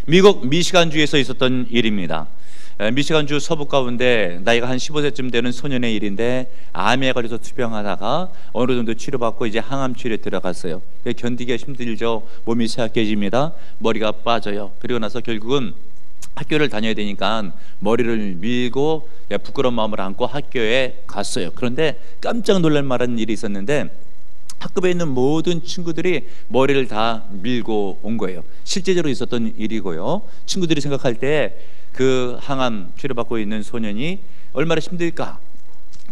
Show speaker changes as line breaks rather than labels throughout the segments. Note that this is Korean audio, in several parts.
미국 미시간주에서 있었던 일입니다. 미시간주 서부 가운데 나이가 한 15세쯤 되는 소년의 일인데 암에 걸려서 투병하다가 어느 정도 치료받고 이제 항암 치료에 들어갔어요. 견디기가 힘들죠. 몸이 쇠약해집니다. 머리가 빠져요. 그리고 나서 결국은 학교를 다녀야 되니까 머리를 밀고 부끄러운 마음을 안고 학교에 갔어요. 그런데 깜짝 놀랄 만한 일이 있었는데 학급에 있는 모든 친구들이 머리를 다 밀고 온 거예요. 실제적으로 있었던 일이고요. 친구들이 생각할 때 그 항암 치료받고 있는 소년이 얼마나 힘들까,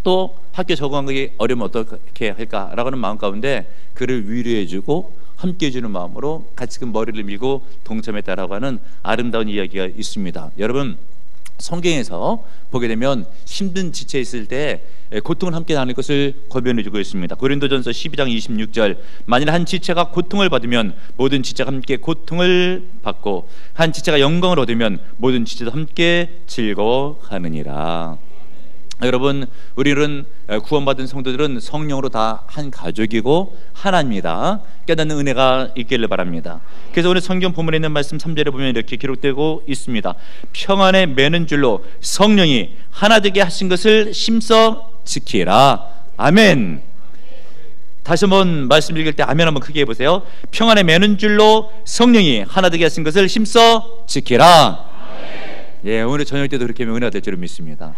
또 학교 적응하기 어려우면 어떻게 할까라고 하는 마음 가운데 그를 위로해주고 함께해주는 마음으로 같이 그 머리를 밀고 동참했다라고 하는 아름다운 이야기가 있습니다. 여러분, 성경에서 보게 되면 힘든 지체에 있을 때 고통을 함께 나눌 것을 권면해주고 있습니다. 고린도전서 12장 26절, 만일 한 지체가 고통을 받으면 모든 지체가 함께 고통을 받고 한 지체가 영광을 얻으면 모든 지체도 함께 즐거워하느니라. 여러분, 우리는 구원받은 성도들은 성령으로 다 한 가족이고 하나입니다. 깨닫는 은혜가 있기를 바랍니다. 그래서 오늘 성경 본문에 있는 말씀 3절에 보면 이렇게 기록되고 있습니다. 평안에 매는 줄로 성령이 하나 되게 하신 것을 심써 지키라. 아멘. 다시 한번 말씀 읽을 때 아멘 한번 크게 해보세요. 평안에 매는 줄로 성령이 하나 되게 하신 것을 심써 지키라. 예, 오늘 저녁 때도 그렇게 하면 은혜가 될 줄을 믿습니다.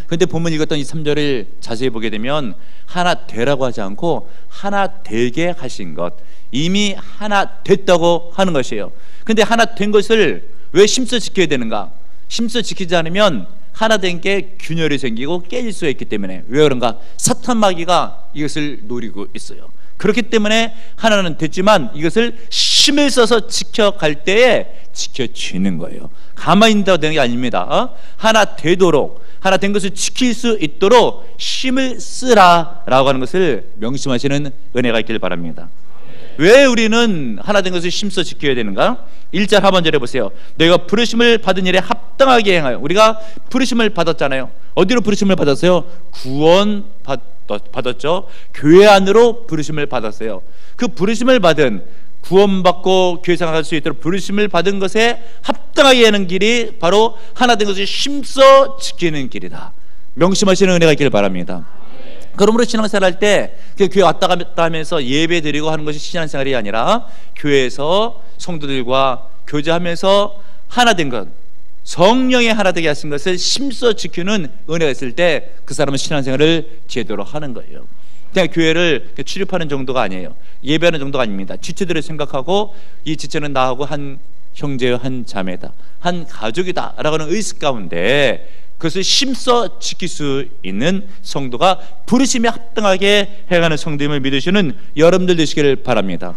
그런데 본문 읽었던 이 3절을 자세히 보게 되면 하나 되라고 하지 않고 하나 되게 하신 것, 이미 하나 됐다고 하는 것이에요. 그런데 하나 된 것을 왜 심써 지켜야 되는가? 심써 지키지 않으면 하나 된 게 균열이 생기고 깨질 수가 있기 때문에. 왜 그런가? 사탄 마귀가 이것을 노리고 있어요. 그렇기 때문에 하나는 됐지만 이것을 힘을 써서 지켜갈 때에 지켜지는 거예요. 가만히 있다고 되는 게 아닙니다. 하나 되도록, 하나 된 것을 지킬 수 있도록 힘을 쓰라라고 하는 것을 명심하시는 은혜가 있길 바랍니다. 왜 우리는 하나 된 것을 힘써 지켜야 되는가? 1절 하반절에 보세요. 너희가 부르심을 받은 일에 합당하게 행하여. 우리가 부르심을 받았잖아요. 어디로 부르심을 받았어요? 구원 받았죠. 교회 안으로 부르심을 받았어요. 그 부르심을 받은, 구원받고 교회 생활할 수 있도록 부르심을 받은 것에 합당하게 하는 길이 바로 하나 된 것을 힘써 지키는 길이다. 명심하시는 은혜가 있기를 바랍니다. 그러므로 신앙생활 할 때 교회 왔다 갔다 하면서 예배 드리고 하는 것이 신앙생활이 아니라 교회에서 성도들과 교제하면서 하나 된 것, 성령의 하나 되게 하신 것을 심써 지키는 은혜가 있을 때 그 사람은 신앙생활을 제대로 하는 거예요. 그냥 교회를 출입하는 정도가 아니에요. 예배하는 정도가 아닙니다. 지체들을 생각하고 이 지체는 나하고 한 형제요 한 자매다, 한 가족이다 라고 하는 의식 가운데 그것을 심써 지킬 수 있는 성도가 부르심에 합당하게 행하는 성도임을 믿으시는 여러분들 되시기를 바랍니다.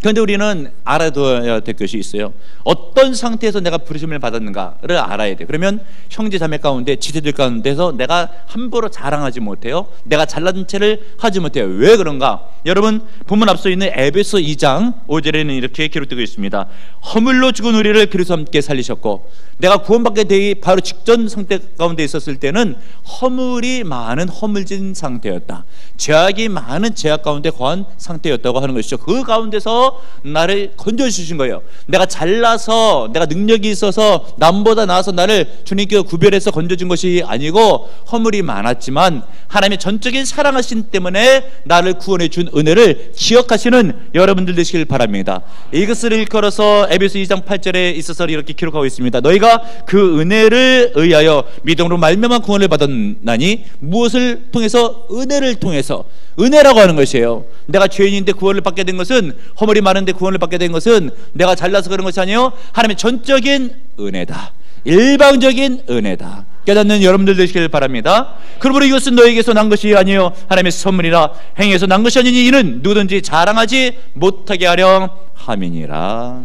그런데 우리는 알아둬야 될 것이 있어요. 어떤 상태에서 내가 부르심을 받았는가를 알아야 돼요. 그러면 형제 자매 가운데, 지체들 가운데서 내가 함부로 자랑하지 못해요. 내가 잘난 체를 하지 못해요. 왜 그런가? 여러분, 본문 앞서 있는 에베소 2장 5절에는 이렇게 기록되고 있습니다. 허물로 죽은 우리를 그리스도와 함께 살리셨고, 내가 구원받게 되기 바로 직전 상태 가운데 있었을 때는 허물이 많은 허물진 상태였다. 죄악이 많은 죄악 가운데 거한 상태였다고 하는 것이죠. 그 가운데서 나를 건져주신 거예요. 내가 잘나서, 내가 능력이 있어서 남보다 나아서 나를 주님께서 구별해서 건져준 것이 아니고 허물이 많았지만 하나님의 전적인 사랑하신 때문에 나를 구원해 준 은혜를 기억하시는 여러분들 되시길 바랍니다. 이것을 일컬어서 에베소 2장 8절에 있어서 이렇게 기록하고 있습니다. 너희가 그 은혜를 의하여 믿음으로 말미암아 구원을 받았나니, 무엇을 통해서? 은혜를 통해서. 은혜라고 하는 것이에요. 내가 죄인인데 구원을 받게 된 것은, 허물이 많은데 구원을 받게 된 것은 내가 잘나서 그런 것이 아니에요. 하나님의 전적인 은혜다. 일방적인 은혜다. 깨닫는 여러분들 되시길 바랍니다. 그러므로 이것은 너에게서 난 것이 아니요 하나님의 선물이라. 행위에서 난 것이 아니니 이는 누구든지 자랑하지 못하게 하려 함이니라.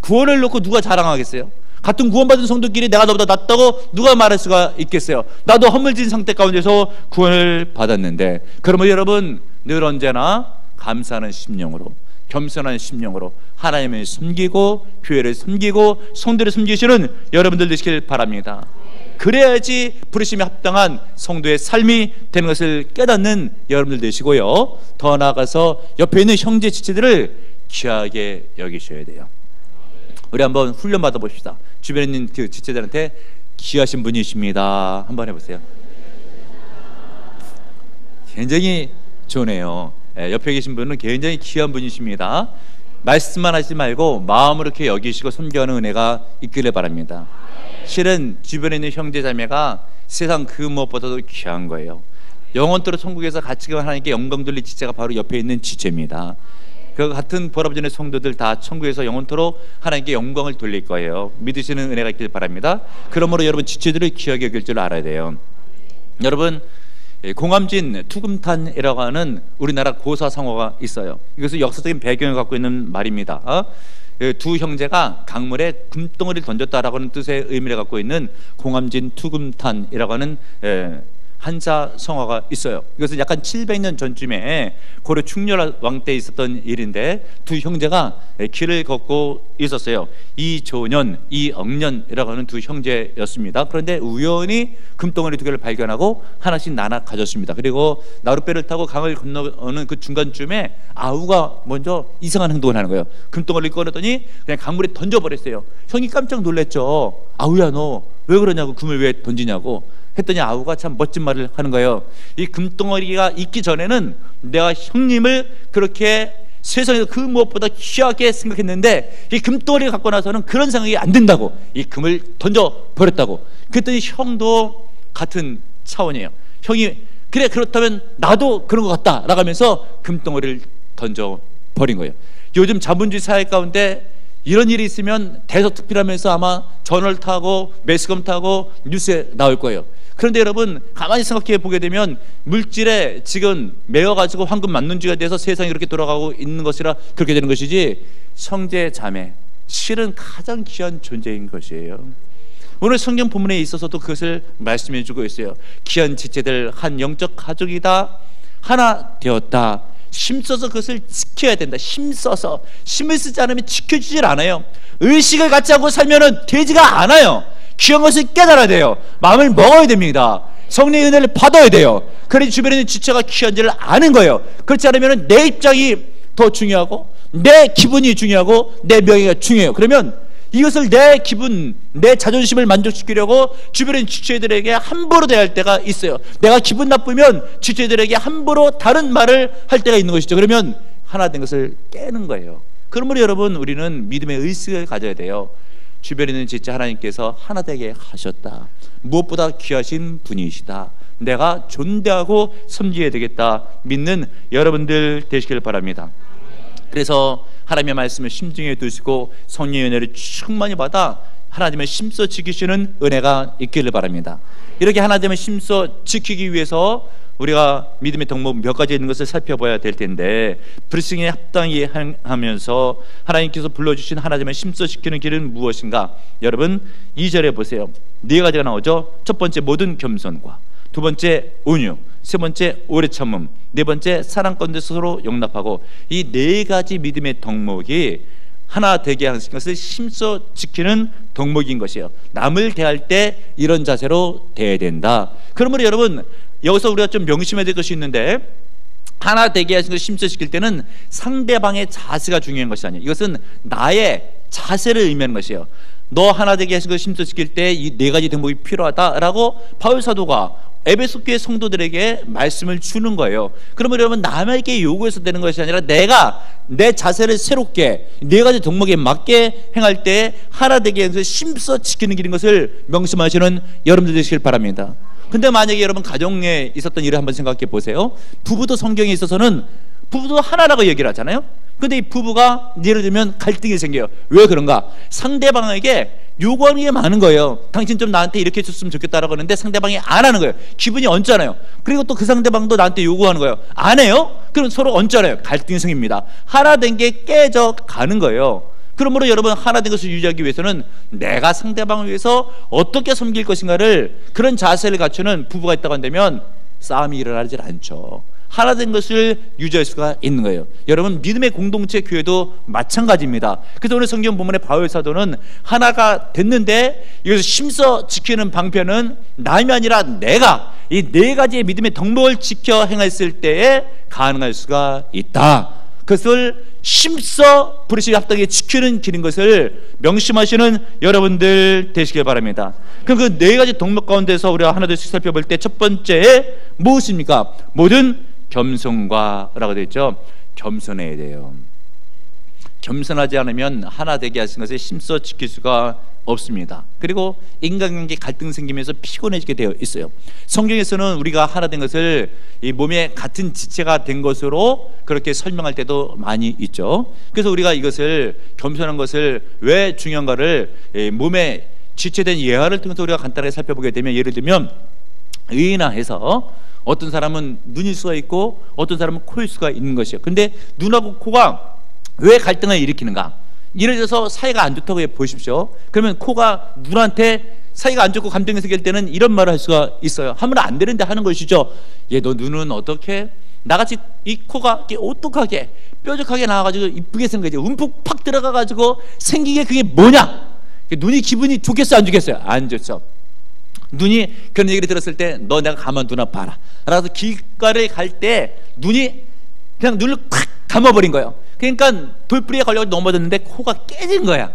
구원을 놓고 누가 자랑하겠어요? 같은 구원받은 성도끼리 내가 너보다 낫다고 누가 말할 수가 있겠어요? 나도 허물진 상태 가운데서 구원을 받았는데. 그러면 여러분, 늘 언제나 감사하는 심령으로, 겸손한 심령으로 하나님을 섬기고 교회를 섬기고 성도를 섬기시는 여러분들 되시길 바랍니다. 그래야지 부르심에 합당한 성도의 삶이 되는 것을 깨닫는 여러분들 되시고요, 더 나아가서 옆에 있는 형제 지체들을 귀하게 여기셔야 돼요. 우리 한번 훈련 받아 봅시다. 주변에 있는 그 지체들한테 귀하신 분이십니다 한번 해보세요. 굉장히 좋네요. 옆에 계신 분은 굉장히 귀한 분이십니다. 말씀만 하지 말고 마음으로 이렇게 여기시고 섬겨하는 은혜가 있기를 바랍니다. 실은 주변에 있는 형제자매가 세상 그 무엇보다도 귀한 거예요. 영원토록 천국에서 같이 하나님께 영광 돌릴 지체가 바로 옆에 있는 지체입니다. 그 같은 보라보전의 성도들 다 천국에서 영원토록 하나님께 영광을 돌릴 거예요. 믿으시는 은혜가 있길 바랍니다. 그러므로 여러분 지체들을 귀하게 여길 줄 알아야 돼요. 여러분 공암진 투금탄이라고 하는 우리나라 고사성어가 있어요. 이것은 역사적인 배경을 갖고 있는 말입니다. 두 형제가 강물에 금덩어리를 던졌다라고 하는 뜻의 의미를 갖고 있는 공암진 투금탄이라고 하는 한자 성어가 있어요. 이것은 약간 700년 전쯤에 고려 충렬왕 때 있었던 일인데 두 형제가 길을 걷고 있었어요. 이조년, 이억년이라고 하는 두 형제였습니다. 그런데 우연히 금덩어리 두 개를 발견하고 하나씩 나눠 가졌습니다. 그리고 나룻배를 타고 강을 건너는 그 중간쯤에 아우가 먼저 이상한 행동을 하는 거예요. 금덩어리를 꺼내더니 그냥 강물에 던져버렸어요. 형이 깜짝 놀랐죠. 아우야 너 왜 그러냐고, 금을 왜 던지냐고 했더니 아우가 참 멋진 말을 하는 거예요. 이 금덩어리가 있기 전에는 내가 형님을 그렇게 세상에서 그 무엇보다 귀하게 생각했는데 이 금덩어리를 갖고 나서는 그런 생각이 안 든다고 이 금을 던져버렸다고. 그랬더니 형도 같은 차원이에요. 형이 그래 그렇다면 나도 그런 것 같다 라고 하면서 금덩어리를 던져버린 거예요. 요즘 자본주의 사회 가운데 이런 일이 있으면 대서특필하면서 아마 저널 타고 매스컴 타고 뉴스에 나올 거예요. 그런데 여러분 가만히 생각해 보게 되면 물질에 지금 매어가지고 황금 만문지가 돼서 세상이 이렇게 돌아가고 있는 것이라 그렇게 되는 것이지, 형제 자매 실은 가장 귀한 존재인 것이에요. 오늘 성경 본문에 있어서도 그것을 말씀해 주고 있어요. 귀한 지체들 한 영적 가족이다, 하나 되었다. 힘써서 그것을 지켜야 된다. 힘써서. 힘을 쓰지 않으면 지켜주질 않아요. 의식을 갖지 않고 살면은 되지가 않아요. 귀한 것을 깨달아야 돼요. 마음을 먹어야 됩니다. 성령의 은혜를 받아야 돼요. 그래야 주변에 있는 지체가 귀한지를 아는 거예요. 그렇지 않으면 내 입장이 더 중요하고 내 기분이 중요하고 내 명예가 중요해요. 그러면 이것을 내 기분, 내 자존심을 만족시키려고 주변의 지체들에게 함부로 대할 때가 있어요. 내가 기분 나쁘면 지체들에게 함부로 다른 말을 할 때가 있는 것이죠. 그러면 하나 된 것을 깨는 거예요. 그러므로 여러분 우리는 믿음의 의식을 가져야 돼요. 주변에 있는 지체 하나님께서 하나 되게 하셨다. 무엇보다 귀하신 분이시다. 내가 존대하고 섬겨야 되겠다. 믿는 여러분들 되시길 바랍니다. 그래서 하나님의 말씀을 심중에 두시고 성령의 은혜를 충만히 받아 하나님의 심써 지키시는 은혜가 있기를 바랍니다. 이렇게 하나님의 심써 지키기 위해서 우리가 믿음의 덕목 몇 가지 있는 것을 살펴봐야 될 텐데, 불승에 합당히 하면서 하나님께서 불러주신 하나님의 심써 지키는 길은 무엇인가? 여러분 2절에 보세요. 네 가지가 나오죠. 첫 번째 모든 겸손과, 두 번째 온유, 세 번째 오래 참음, 네 번째 사랑 가운데 서로 용납하고, 이 네 가지 믿음의 덕목이 하나 되게 하는 것을 힘써 지키는 덕목인 것이에요. 남을 대할 때 이런 자세로 대해야 된다. 그러므로 여러분 여기서 우리가 좀 명심해야 될 것이 있는데, 하나 되게 하신 것을 힘써 지킬 때는 상대방의 자세가 중요한 것이 아니에요. 이것은 나의 자세를 의미하는 것이에요. 너 하나 되게 하신 것을 힘써 지킬 때 이 네 가지 덕목이 필요하다라고 바울 사도가 에베소 교회 성도들에게 말씀을 주는 거예요. 그러면 여러분 남에게 요구해서 되는 것이 아니라 내가 내 자세를 새롭게 네 가지 덕목에 맞게 행할 때 하나 되게 해서 힘써 지키는 길인 것을 명심하시는 여러분들 되시길 바랍니다. 근데 만약에 여러분 가정에 있었던 일을 한번 생각해 보세요. 부부도 성경에 있어서는 부부도 하나라고 얘기를 하잖아요. 근데 이 부부가 예를 들면 갈등이 생겨요. 왜 그런가? 상대방에게 요구하는 게 많은 거예요. 당신 좀 나한테 이렇게 해줬으면 좋겠다라고 하는데 상대방이 안 하는 거예요. 기분이 얹잖아요. 그리고 또 그 상대방도 나한테 요구하는 거예요. 안 해요? 그럼 서로 얹잖아요. 갈등이 생깁니다. 하나 된 게 깨져 가는 거예요. 그러므로 여러분 하나 된 것을 유지하기 위해서는 내가 상대방을 위해서 어떻게 섬길 것인가를, 그런 자세를 갖추는 부부가 있다고 한다면 싸움이 일어나질 않죠. 하나 된 것을 유지할 수가 있는 거예요. 여러분 믿음의 공동체 교회도 마찬가지입니다. 그래서 오늘 성경 본문의 바울 사도는 하나가 됐는데 이것을 힘써 지키는 방편은 남이 아니라 내가 이 네 가지의 믿음의 덕목을 지켜 행했을 때에 가능할 수가 있다. 그것을 심서 브레시 합당에 지키는 길인 것을 명심하시는 여러분들 되시길 바랍니다. 그럼 그 네 가지 덕목 가운데서 우리가 하나둘씩 살펴볼 때 첫 번째 무엇입니까? 모든 겸손과라고 되어 있죠. 겸손해야 돼요. 겸손하지 않으면 하나 되게 하신 것을 심써 지킬 수가 없습니다. 그리고 인간관계 갈등 생기면서 피곤해지게 되어 있어요. 성경에서는 우리가 하나 된 것을 이 몸의 같은 지체가 된 것으로 그렇게 설명할 때도 많이 있죠. 그래서 우리가 이것을 겸손한 것을 왜 중요한가를 몸의 지체된 예화를 통해서 우리가 간단하게 살펴보게 되면, 예를 들면 의인화 해서 어떤 사람은 눈일 수가 있고 어떤 사람은 코일 수가 있는 것이에요. 근데 눈하고 코가 왜 갈등을 일으키는가? 예를 들어서 사이가 안 좋다고 보십시오. 그러면 코가 눈한테 사이가 안 좋고 감정이 생길 때는 이런 말을 할 수가 있어요. 하면 안 되는데 하는 것이죠. 얘 너 눈은 어떻게? 나같이 이 코가 오똑하게 뾰족하게 나와가지고 이쁘게 생겨지 움푹 팍 들어가가지고 생긴 게 그게 뭐냐? 눈이 기분이 좋겠어요, 안 좋겠어요? 안 좋죠. 눈이 그런 얘기를 들었을 때 너 내가 가만두나 봐라 라서 길가를 갈 때 눈이 그냥 눈을 콱 감아버린 거예요. 그러니까 돌뿌리에 걸려서 넘어졌는데 코가 깨진 거야.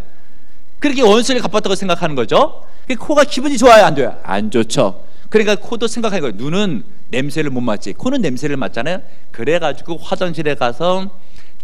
그렇게 원수를 갚았다고 생각하는 거죠. 코가 기분이 좋아요, 안 좋아요? 안 좋죠. 그러니까 코도 생각하는 거예요. 눈은 냄새를 못 맡지, 코는 냄새를 맡잖아요. 그래가지고 화장실에 가서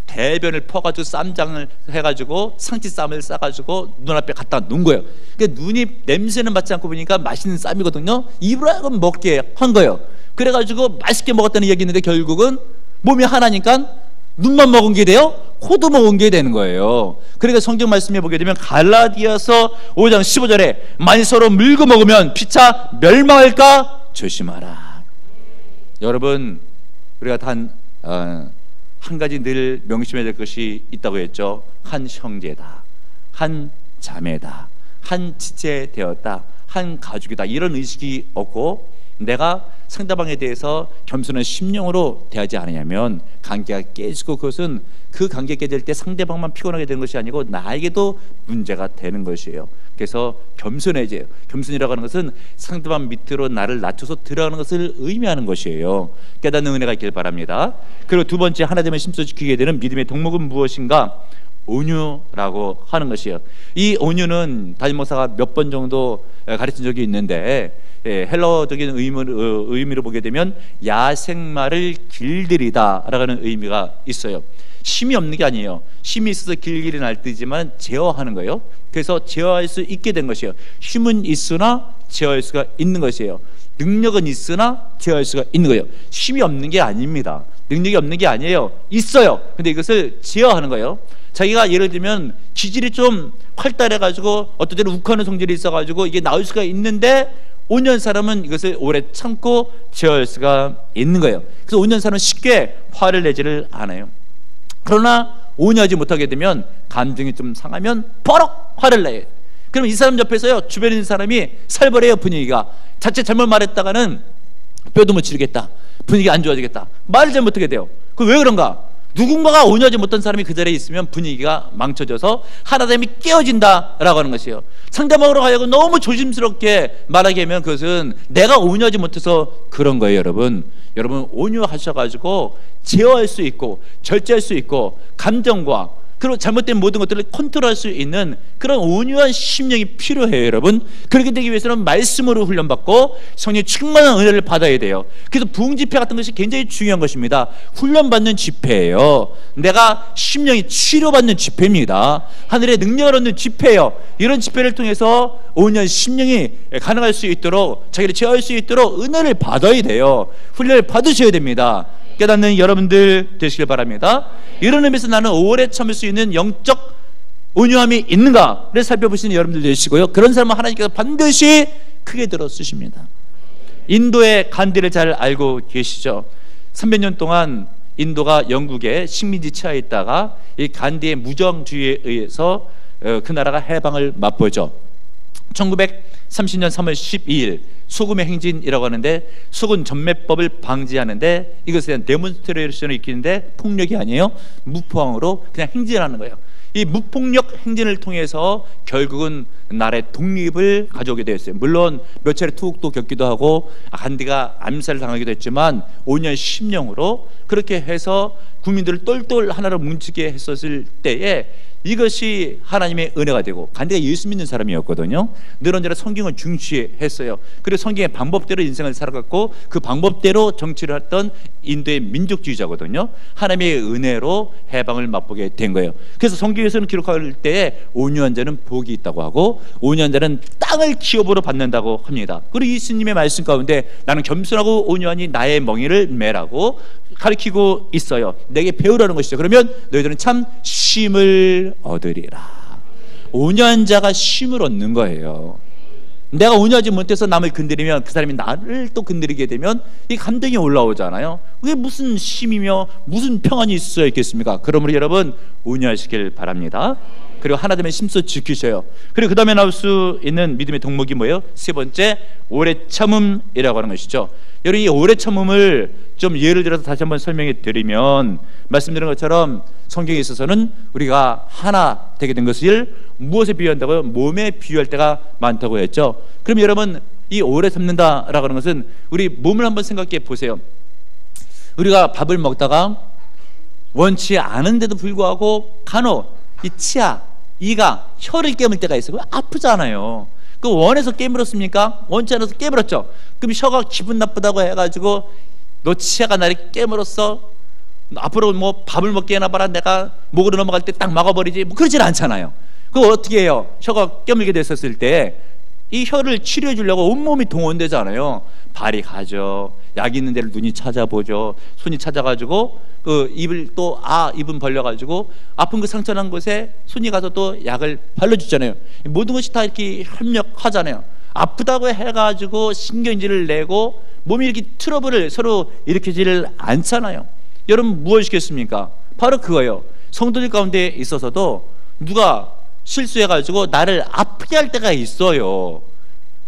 대변을 퍼가지고 쌈장을 해가지고 상치쌈을 싸가지고 눈앞에 갖다 놓은 거예요. 그러니까 눈이 냄새는 맡지 않고 보니까 맛있는 쌈이거든요. 입으로 하여금 먹게 한 거예요. 그래가지고 맛있게 먹었다는 얘기 있는데 결국은 몸이 하나니까 눈만 먹은 게 돼요? 코도 먹은 게 되는 거예요. 그러니까 성경 말씀에 보게 되면 갈라디아서 5장 15절에 만일 서로 물고 먹으면 피차 멸망할까 조심하라. 여러분, 우리가 단 한 가지 늘 명심해야 될 것이 있다고 했죠. 한 형제다, 한 자매다, 한 지체 되었다, 한 가족이다, 이런 의식이 없고 내가 상대방에 대해서 겸손한 심령으로 대하지 않으냐면 관계가 깨지고, 그것은 그 관계 깨질 때 상대방만 피곤하게 되는 것이 아니고 나에게도 문제가 되는 것이에요. 그래서 겸손해져요. 겸손이라고 하는 것은 상대방 밑으로 나를 낮춰서 들어가는 것을 의미하는 것이에요. 깨닫는 은혜가 있길 바랍니다. 그리고 두 번째, 하나 되면 심써 지키게 되는 믿음의 덕목은 무엇인가? 온유라고 하는 것이에요. 이 온유는 담임 목사가 몇 번 정도 가르친 적이 있는데, 헬러적인 의미로 보게 되면 야생마를 길들이다 라고 하는 의미가 있어요. 힘이 없는 게 아니에요. 힘이 있어서 길길이 날뛰지만 제어하는 거예요. 그래서 제어할 수 있게 된 것이에요. 힘은 있으나 제어할 수가 있는 것이에요. 능력은 있으나 제어할 수가 있는 거예요. 힘이 없는 게 아닙니다. 능력이 없는 게 아니에요. 있어요. 근데 이것을 제어하는 거예요. 자기가 예를 들면 기질이 좀 활달해가지고 어떤 때는 욱하는 성질이 있어가지고 이게 나올 수가 있는데, 5년 사람은 이것을 오래 참고 제어할 수가 있는 거예요. 그래서 5년 사람은 쉽게 화를 내지를 않아요. 그러나 온유하지 못하게 되면 감정이 좀 상하면 버럭 화를 내요. 그럼 이 사람 옆에서요, 주변에 있는 사람이 살벌해요. 분위기가 자칫 잘못 말했다가는 뼈도 못 치르겠다, 분위기 안 좋아지겠다, 말을 잘 못하게 돼요. 그 왜 그런가? 누군가가 온유하지 못한 사람이 그 자리에 있으면 분위기가 망쳐져서 하나됨이 깨어진다라고 하는 것이에요. 상대방으로 하여금 너무 조심스럽게 말하게 하면 그것은 내가 온유하지 못해서 그런 거예요. 여러분 온유하셔가지고 제어할 수 있고 절제할 수 있고 감정과 그리고 잘못된 모든 것들을 컨트롤할 수 있는 그런 온유한 심령이 필요해요. 여러분, 그렇게 되기 위해서는 말씀으로 훈련받고 성령의 충만한 은혜를 받아야 돼요. 그래서 부흥 집회 같은 것이 굉장히 중요한 것입니다. 훈련받는 집회예요. 내가 심령이 치료받는 집회입니다. 하늘의 능력을 얻는 집회예요. 이런 집회를 통해서 온유한 심령이 가능할 수 있도록, 자기를 제어할 수 있도록 은혜를 받아야 돼요. 훈련을 받으셔야 됩니다. 깨닫는 여러분들 되시길 바랍니다. 이런 의미에서 나는 오래 참을 수 있는 영적 온유함이 있는가를 살펴보시는 여러분들 되시고요. 그런 사람은 하나님께서 반드시 크게 들어 쓰십니다. 인도의 간디를 잘 알고 계시죠? 300년 동안 인도가 영국의 식민지 치하에 있다가 이 간디의 무정주의에 의해서 그 나라가 해방을 맛보죠. 1930년 3월 12일 소금의 행진이라고 하는데, 소금 전매법을 방지하는데 이것에 대한 데몬스트레이션을 일으키는데 폭력이 아니에요. 무포항으로 그냥 행진하는 거예요. 이 무폭력 행진을 통해서 결국은 나라의 독립을 가져오게 되었어요. 물론 몇 차례 투옥도 겪기도 하고 간디가 암살을 당하기도 했지만 5년 심령으로 그렇게 해서 국민들을 똘똘 하나로 뭉치게 했었을 때에 이것이 하나님의 은혜가 되고, 간디가 예수 믿는 사람이었거든요. 늘 언제나 성경을 중시했어요. 그리고 성경의 방법대로 인생을 살아갔고 그 방법대로 정치를 했던 인도의 민족주의자거든요. 하나님의 은혜로 해방을 맛보게 된 거예요. 그래서 성경에서는 기록할 때에 온유한 자는 복이 있다고 하고 온유한 자는 땅을 기업으로 받는다고 합니다. 그리고 예수님의 말씀 가운데 나는 겸손하고 온유하니 나의 멍에를 매라고 가르치고 있어요. 내게 배우라는 것이죠. 그러면 너희들은 참 쉼을 얻으리라. 온유한 자가 쉼을 얻는 거예요. 내가 온유하지 못해서 남을 건드리면 그 사람이 나를 또 건드리게 되면 이 감정이 올라오잖아요. 그게 무슨 쉼이며 무슨 평안이 있을 수 있겠습니까? 그러므로 여러분 온유하시길 바랍니다. 그리고 하나 되면 심소 지키셔요. 그리고 그 다음에 나올 수 있는 믿음의 덕목이 뭐예요? 세 번째, 오래 참음이라고 하는 것이죠. 여러분, 이 오래 참음을 좀 예를 들어서 다시 한번 설명해 드리면, 말씀드린 것처럼 성경에 있어서는 우리가 하나 되게 된 것을 무엇에 비유한다고요? 몸에 비유할 때가 많다고 했죠. 그럼 여러분, 이 오래 참는다라고 하는 것은 우리 몸을 한번 생각해 보세요. 우리가 밥을 먹다가 원치 않은데도 불구하고 간혹 이 치아, 이가, 혀를 깨물 때가 있어요. 아프잖아요. 그 원해서 깨물었습니까? 원치 않아서 깨물었죠. 그럼 혀가 기분 나쁘다고 해가지고 너 치아가 나를 깨물었어, 앞으로 뭐 밥을 먹게 해놔봐라, 내가 목으로 넘어갈 때 딱 막아버리지, 뭐 그러질 않잖아요. 그거 어떻게 해요? 혀가 깨물게 됐었을 때 이 혀를 치료해 주려고 온몸이 동원되잖아요. 발이 가죠, 약 있는 데를 눈이 찾아보죠, 손이 찾아가지고 그 입을 또 입은 벌려가지고 아픈 그 상처난 곳에 손이 가서 또 약을 발라주잖아요. 모든 것이 다 이렇게 협력하잖아요. 아프다고 해가지고 신경질을 내고 몸이 이렇게 트러블을 서로 일으키지를 않잖아요. 여러분 무엇이겠습니까? 바로 그거예요. 성도들 가운데 있어서도 누가 실수해가지고 나를 아프게 할 때가 있어요.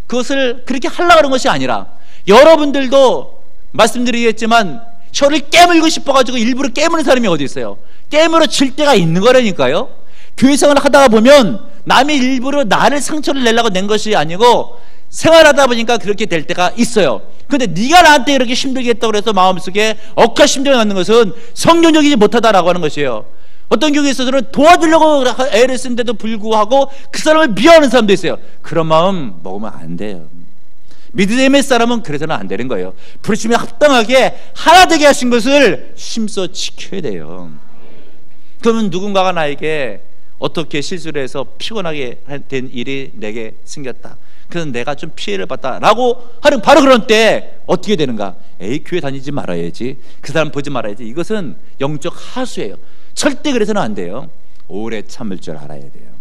그것을 그렇게 하려고 하는 것이 아니라, 여러분들도 말씀드리겠지만 혀를 깨물고 싶어가지고 일부러 깨무는 사람이 어디 있어요? 깨물어 질 때가 있는 거라니까요. 교회 생활을 하다가 보면 남이 일부러 나를 상처를 내려고 낸 것이 아니고 생활하다 보니까 그렇게 될 때가 있어요. 근데 네가 나한테 이렇게 힘들게 했다고 해서 마음속에 억하 심정이 갖는 것은 성경적이지 못하다라고 하는 것이에요. 어떤 경우에 있어서는 도와주려고 애를 쓴데도 불구하고 그 사람을 미워하는 사람도 있어요. 그런 마음 먹으면 안 돼요. 믿음의 사람은 그래서는 안 되는 거예요. 부르심에 합당하게 하나 되게 하신 것을 힘써 지켜야 돼요. 그러면 누군가가 나에게 어떻게 실수를 해서 피곤하게 된 일이 내게 생겼다, 그래서 내가 좀 피해를 봤다라고 하는 바로 그런 때 어떻게 되는가? 에이, 교회 다니지 말아야지, 그 사람 보지 말아야지. 이것은 영적 하수예요. 절대 그래서는 안 돼요. 오래 참을 줄 알아야 돼요.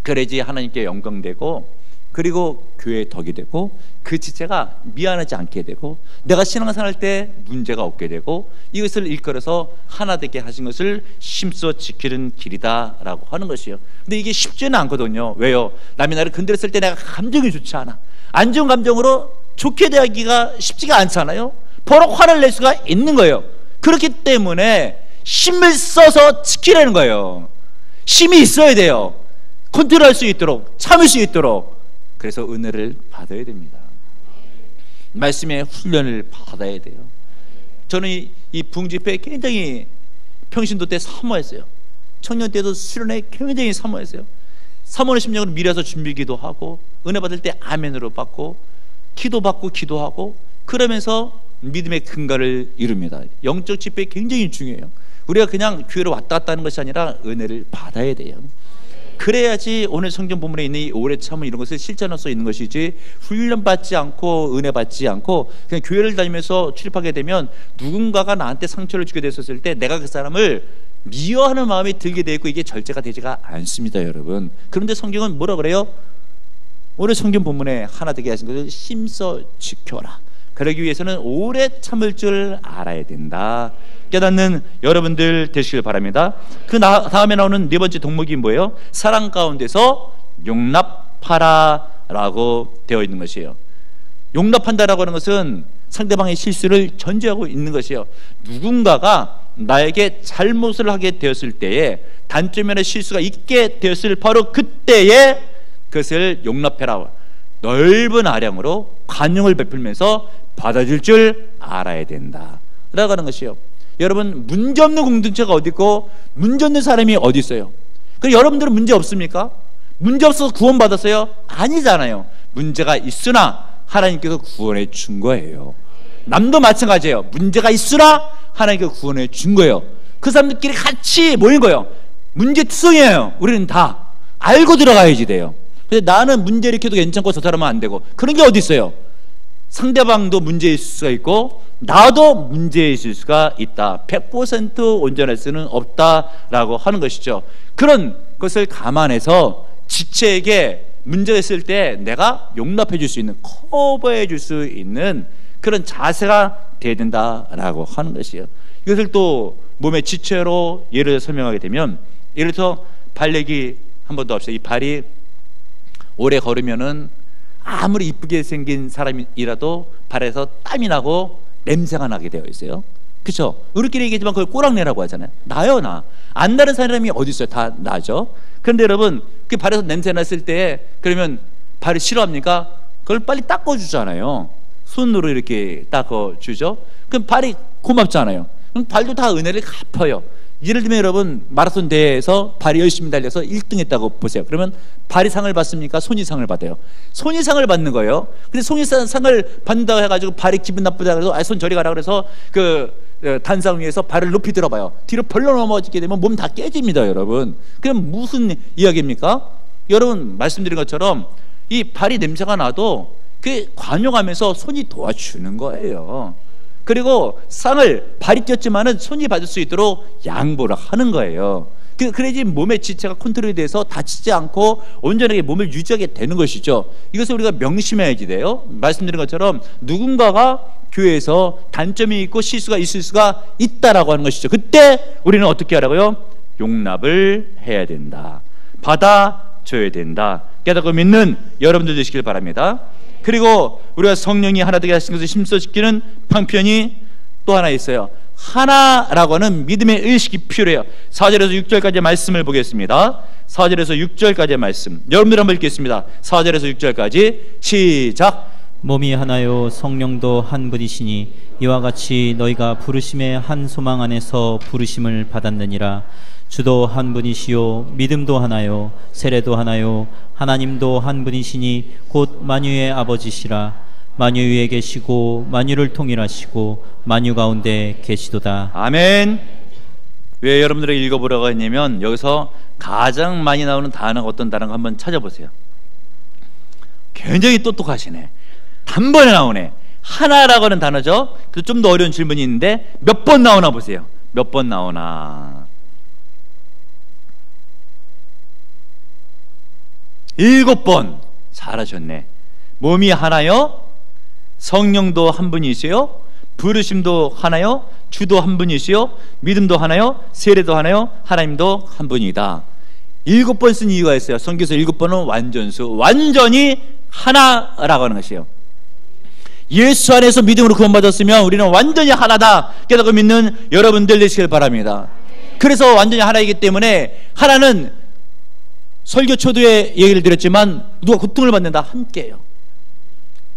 그래야지 하나님께 영광되고, 그리고 교회의 덕이 되고, 그 지체가 미안하지 않게 되고, 내가 신앙생활 때 문제가 없게 되고, 이것을 일컬어서 하나 되게 하신 것을 힘써 지키는 길이다라고 하는 것이에요. 근데 이게 쉽지는 않거든요. 왜요? 남이 나를 건드렸을 때 내가 감정이 좋지 않아. 안 좋은 감정으로 좋게 대하기가 쉽지가 않잖아요. 버럭 화를 낼 수가 있는 거예요. 그렇기 때문에 힘을 써서 지키라는 거예요. 힘이 있어야 돼요. 컨트롤할 수 있도록, 참을 수 있도록. 그래서 은혜를 받아야 됩니다. 말씀의 훈련을 받아야 돼요. 저는 이 부흥집회 굉장히 평신도 때 사모했어요. 청년 때도 수련회 굉장히 사모했어요. 사모의 심령으로 미래서 준비기도 하고, 은혜 받을 때 아멘으로 받고, 기도받고 기도하고, 그러면서 믿음의 근간을 이룹니다. 영적 집회 굉장히 중요해요. 우리가 그냥 교회로 왔다 갔다 하는 것이 아니라 은혜를 받아야 돼요. 그래야지 오늘 성경 본문에 있는 이 오래 참음 이런 것을 실천할 수 있는 것이지, 훈련받지 않고 은혜 받지 않고 그냥 교회를 다니면서 출입하게 되면 누군가가 나한테 상처를 주게 됐었을 때 내가 그 사람을 미워하는 마음이 들게 되고, 이게 절제가 되지가 않습니다, 여러분. 그런데 성경은 뭐라 그래요? 오늘 성경 본문에 하나 되게 하신 것을 힘써 지켜라. 그러기 위해서는 오래 참을 줄 알아야 된다. 깨닫는 여러분들 되시길 바랍니다. 그 다음에 나오는 네 번째 덕목이 뭐예요? 사랑 가운데서 용납하라 라고 되어 있는 것이에요. 용납한다라고 하는 것은 상대방의 실수를 전제하고 있는 것이에요. 누군가가 나에게 잘못을 하게 되었을 때에, 단점이나 실수가 있게 되었을 바로 그때에 그것을 용납해라, 넓은 아량으로 관용을 베풀면서 받아줄 줄 알아야 된다 라고 하는 것이요. 여러분, 문제없는 공동체가 어디 있고 문제없는 사람이 어디 있어요? 그럼 여러분들은 문제 없습니까? 문제 없어서 구원받았어요? 아니잖아요. 문제가 있으나 하나님께서 구원해 준 거예요. 남도 마찬가지예요. 문제가 있으나 하나님께서 구원해 준 거예요. 그 사람들끼리 같이 모인 거예요. 문제투성이에요. 우리는 다 알고 들어가야지 돼요. 근데 나는 문제 일으켜도 괜찮고 저 사람은 안 되고, 그런 게 어디 있어요? 상대방도 문제 있을 수가 있고 나도 문제 있을 수가 있다. 100% 온전할 수는 없다라고 하는 것이죠. 그런 것을 감안해서 지체에게 문제가 있을 때 내가 용납해 줄 수 있는, 커버해 줄 수 있는 그런 자세가 돼야 된다라고 하는 것이에요. 이것을 또 몸의 지체로 예를 들어 설명하게 되면, 예를 들어서 발 얘기 한 번도 없어요. 이 발이 오래 걸으면은 아무리 이쁘게 생긴 사람이라도 발에서 땀이 나고 냄새가 나게 되어 있어요. 그렇죠? 우리끼리 얘기하지만 그걸 꼬랑내라고 하잖아요. 나요, 나. 안 나는 사람이 어디 있어요? 다 나죠. 그런데 여러분, 그 발에서 냄새 났을 때 그러면 발이 싫어합니까? 그걸 빨리 닦아주잖아요. 손으로 이렇게 닦아주죠. 그럼 발이 고맙잖아요. 그럼 발도 다 은혜를 갚아요. 예를 들면 여러분, 마라톤 대회에서 발이 열심히 달려서 1등 했다고 보세요. 그러면 발이 상을 받습니까? 손이 상을 받아요. 손이 상을 받는 거예요. 근데 손이 상을 받는다고 해가지고 발이 기분 나쁘다 그래서 손 저리 가라 그래서 그 단상 위에서 발을 높이 들어봐요. 뒤로 벌러 넘어지게 되면 몸 다 깨집니다, 여러분. 그럼 무슨 이야기입니까? 여러분, 말씀드린 것처럼 이 발이 냄새가 나도 그 관용하면서 손이 도와주는 거예요. 그리고 상을 발이 뛰었지만은 손이 받을 수 있도록 양보를 하는 거예요. 그래야지 몸의 지체가 컨트롤이 돼서 다치지 않고 온전하게 몸을 유지하게 되는 것이죠. 이것을 우리가 명심해야지 돼요. 말씀드린 것처럼 누군가가 교회에서 단점이 있고 실수가 있을 수가 있다라고 하는 것이죠. 그때 우리는 어떻게 하라고요? 용납을 해야 된다. 받아줘야 된다. 깨닫고 믿는 여러분들 되시길 바랍니다. 그리고 우리가 성령이 하나 되게 하신 것을 힘써 지키는 방편이 또 하나 있어요. 하나라고 하는 믿음의 의식이 필요해요. 4절에서 6절까지 말씀을 보겠습니다. 4절에서 6절까지의 말씀 여러분들 한번 읽겠습니다. 4절에서 6절까지 시작.
몸이 하나요 성령도 한 분이시니 이와 같이 너희가 부르심의 한 소망 안에서 부르심을 받았느니라. 주도 한 분이시요 믿음도 하나요 세례도 하나요 하나님도 한 분이시니 곧 만유의 아버지시라. 만유 위에 계시고 만유를 통일하시고 만유 가운데 계시도다.
아멘. 왜 여러분들에게 읽어보라고 했냐면 여기서 가장 많이 나오는 단어가 어떤 단어가 한번 찾아보세요. 굉장히 똑똑하시네. 단번에 나오네. 하나라고 하는 단어죠. 그래서 좀 더 어려운 질문이 있는데 몇 번 나오나 보세요. 몇 번 나오나. 7번. 잘하셨네. 몸이 하나요 성령도 한 분이시요 부르심도 하나요 주도 한 분이시요 믿음도 하나요 세례도 하나요 하나님도 한 분이다. 7번 쓴 이유가 있어요. 성경에서 7번은 완전수, 완전히 하나라고 하는 것이에요. 예수 안에서 믿음으로 구원받았으면 우리는 완전히 하나다 깨닫고 믿는 여러분들 되시길 바랍니다. 그래서 완전히 하나이기 때문에 하나는 설교 초두에 얘기를 드렸지만 누가 고통을 받는다 함께해요.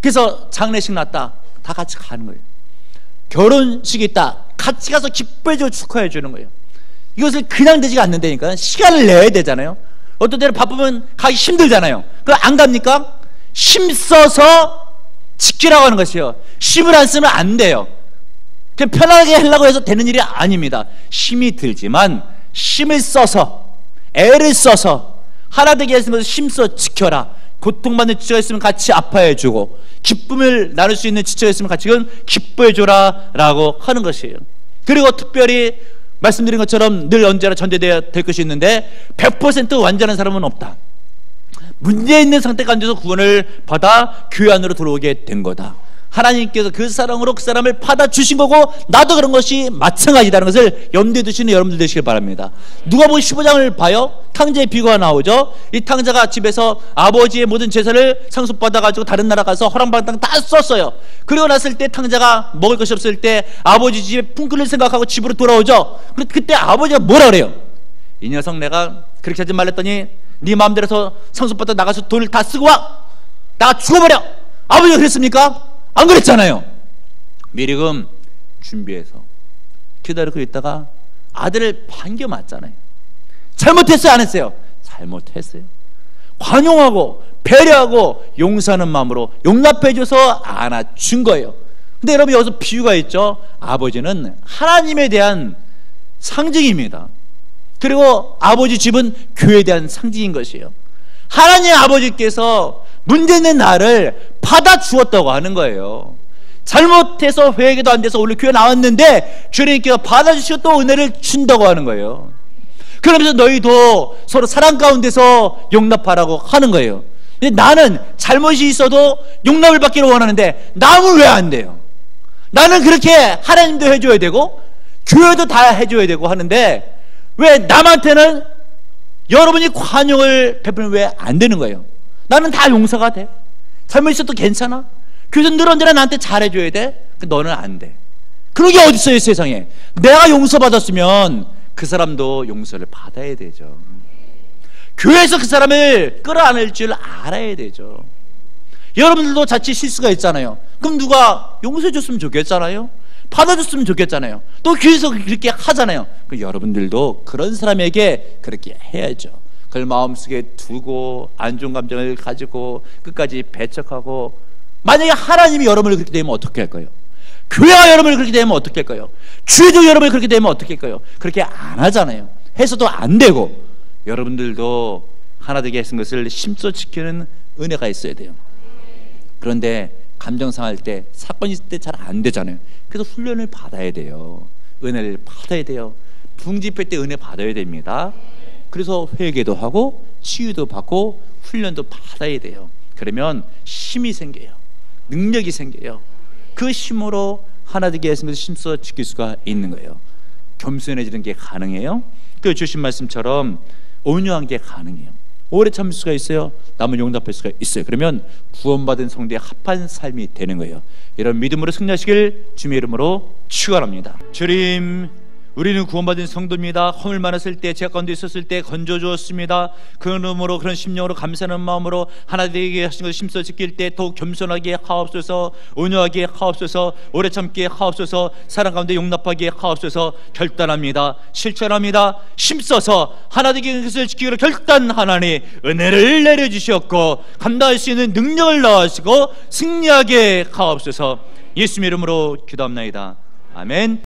그래서 장례식 났다 다 같이 가는 거예요. 결혼식이 있다 같이 가서 기뻐해주고 축하해 주는 거예요. 이것을 그냥 되지가 않는다니까. 시간을 내야 되잖아요. 어떤 때는 바쁘면 가기 힘들잖아요. 그럼 안 갑니까? 힘써서 지키라고 하는 것이요. 힘을 안 쓰면 안 돼요. 그냥 편하게 하려고 해서 되는 일이 아닙니다. 힘이 들지만 힘을 써서 애를 써서 하나 되게 했으면서 힘써 지켜라. 고통받는 지체가 있으면 같이 아파해주고 기쁨을 나눌 수 있는 지체가 있으면 같이 기뻐해줘라 라고 하는 것이에요. 그리고 특별히 말씀드린 것처럼 늘 언제나 전제되어야 될 것이 있는데 100% 완전한 사람은 없다. 문제 있는 상태가 앉아서 구원을 받아 교회 안으로 들어오게 된 거다 하나님께서 그 사랑으로 그 사람을 받아주신 거고 나도 그런 것이 마찬가지라는 것을 염두에 두시는 여러분들 되시길 바랍니다. 누가복음 15장을 봐요. 탕자의 비유가 나오죠. 이 탕자가 집에서 아버지의 모든 제사를 상속받아가지고 다른 나라 가서 허랑방탕 다 썼어요. 그리고 났을 때 탕자가 먹을 것이 없을 때 아버지 집에 품꾼을 생각하고 집으로 돌아오죠. 그때 아버지가 뭐라 그래요? 이 녀석 내가 그렇게 하지 말랬더니 네 마음대로 해서 상속받아 나가서 돈을 다 쓰고 와, 나 죽어버려. 아버지가 그랬습니까? 안 그랬잖아요. 미리금 준비해서 기다리고 있다가 아들을 반겨 맞잖아요. 잘못했어요, 안 했어요? 잘못했어요. 관용하고 배려하고 용서하는 마음으로 용납해줘서 안아준 거예요. 근데 여러분 여기서 비유가 있죠. 아버지는 하나님에 대한 상징입니다. 그리고 아버지 집은 교회에 대한 상징인 것이에요. 하나님 아버지께서 문제 있는 나를 받아주었다고 하는 거예요. 잘못해서 회개도 안 돼서 오늘 교회 나왔는데 주님께서 받아주시고 또 은혜를 준다고 하는 거예요. 그러면서 너희도 서로 사랑 가운데서 용납하라고 하는 거예요. 근데 나는 잘못이 있어도 용납을 받기를 원하는데 남은 왜 안 돼요? 나는 그렇게 하나님도 해줘야 되고 교회도 다 해줘야 되고 하는데 왜 남한테는 여러분이 관용을 베풀면 왜 안 되는 거예요? 나는 다 용서가 돼. 잘못 있어도 괜찮아. 교회에서 늘 언제나 나한테 잘해줘야 돼. 너는 안 돼. 그런 게 어디 있어요, 세상에. 내가 용서받았으면 그 사람도 용서를 받아야 되죠. 교회에서 그 사람을 끌어안을 줄 알아야 되죠. 여러분들도 자칫 실수가 있잖아요. 그럼 누가 용서해 줬으면 좋겠잖아요. 받아줬으면 좋겠잖아요. 또 교회에서 그렇게 하잖아요. 여러분들도 그런 사람에게 그렇게 해야죠. 그걸 마음속에 두고 안 좋은 감정을 가지고 끝까지 배척하고, 만약에 하나님이 여러분을 그렇게 되면 어떻게 할까요? 교회가 여러분을 그렇게 되면 어떻게 할까요? 주의도 여러분을 그렇게 되면 어떻게 할까요? 그렇게 안 하잖아요. 해서도 안 되고. 여러분들도 하나 되게 하신 것을 심써 지키는 은혜가 있어야 돼요. 그런데 감정 상할 때, 사건 있을 때 잘 안 되잖아요. 그래서 훈련을 받아야 돼요. 은혜를 받아야 돼요. 붕집회 때 은혜 받아야 됩니다. 그래서 회개도 하고 치유도 받고 훈련도 받아야 돼요. 그러면 힘이 생겨요. 능력이 생겨요. 그 힘으로 하나 되게 하신 것을 심써 지킬 수가 있는 거예요. 겸손해지는 게 가능해요. 그 주신 말씀처럼 온유한 게 가능해요. 오래 참을 수가 있어요. 남을 용납할 수가 있어요. 그러면 구원받은 성도의 합한 삶이 되는 거예요. 이런 믿음으로 승리하시길 주님의 이름으로 축원합니다. 주님, 우리는 구원받은 성도입니다. 허물 많았을 때, 죄악 가운데 있었을 때 건져주었습니다. 그런 의미로, 그런 심령으로 감사하는 마음으로 하나 되게 하신 것을 심써 지킬 때 더욱 겸손하게 하옵소서, 온유하게 하옵소서, 오래 참게 하옵소서, 사랑 가운데 용납하게 하옵소서. 결단합니다. 실천합니다. 힘써서 하나 되게 하신 것을 지키기로 결단하나니 은혜를 내려주셨고 감당할 수 있는 능력을 넣으시고 승리하게 하옵소서. 예수님의 이름으로 기도합나이다. 아멘.